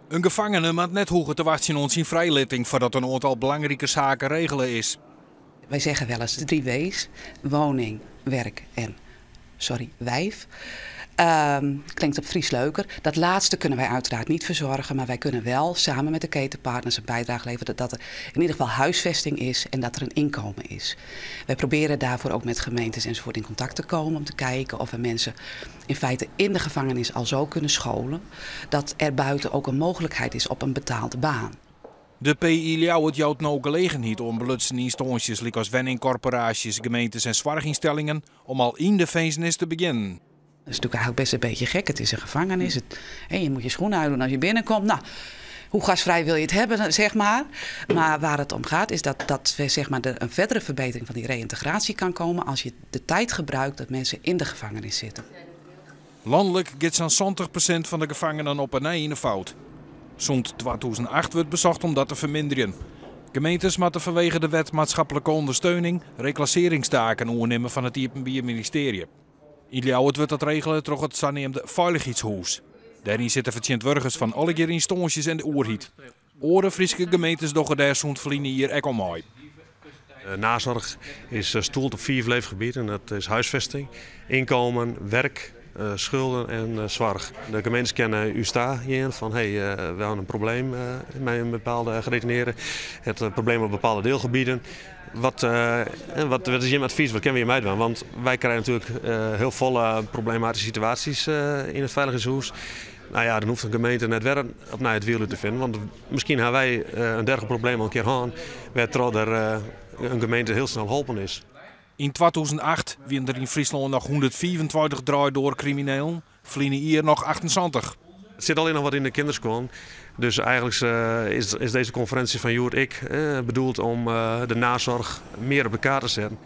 Een gevangene moet net hoeven te wachten op zijn vrijlating voordat een aantal belangrijke zaken regelen is. Wij zeggen wel eens de 3 W's: woning, werk en, wijf. Klinkt op Fries leuker. Dat laatste kunnen wij uiteraard niet verzorgen, maar wij kunnen wel samen met de ketenpartners een bijdrage leveren dat er in ieder geval huisvesting is en dat er een inkomen is. Wij proberen daarvoor ook met gemeentes enzovoort in contact te komen om te kijken of we mensen in feite in de gevangenis al zo kunnen scholen dat er buiten ook een mogelijkheid is op een betaalde baan. De PI Ljouwert jouwt nou gelegenheid om belutste instanties als wenningcorporaties, gemeentes en zorginstellingen om al in de feestnis te beginnen. Dat is natuurlijk eigenlijk best een beetje gek. Het is een gevangenis. Je moet je schoenen uitdoen als je binnenkomt. Nou, hoe gasvrij wil je het hebben, zeg maar. Maar waar het om gaat is dat we, zeg maar, een verdere verbetering van die reïntegratie kan komen als je de tijd gebruikt dat mensen in de gevangenis zitten. Landelijk gaat zo'n 70% van de gevangenen op een in de fout. Zo'n 2008 wordt bezocht om dat te verminderen. Gemeentes moeten vanwege de wet maatschappelijke ondersteuning reclasseringstaken overnemen van het Openbaar Ministerie. In Ljouwert wordt dat regelen door het zogenaamde veiligheidshuis. Daarin zitten verschillende van alle instanties en de oerhiet. Andere Friese gemeentes doggen daar zo'n verliezen hier ook al mooi. Nazorg is stoeld op 4 leefgebieden. Dat is huisvesting, inkomen, werk, schulden en zorg. De gemeentes kennen u hier van we hebben een probleem met een bepaalde gedetineerden. Het probleem op bepaalde deelgebieden. Wat is je advies? Wat kennen we hiermee doen? Want wij krijgen natuurlijk heel volle problematische situaties in het veiligheidshuis. Nou ja, dan hoeft een gemeente net weer op naar het wiel te vinden. Want misschien hebben wij een dergelijk probleem al een keer gehad, waardoor een gemeente heel snel geholpen is. In 2008 werden er in Friesland nog 124 draaidoor criminelen, verliezen hier nog 78. Het zit alleen nog wat in de kinderskool. Dus eigenlijk is deze conferentie van Joert bedoeld om de nazorg meer op elkaar te zetten.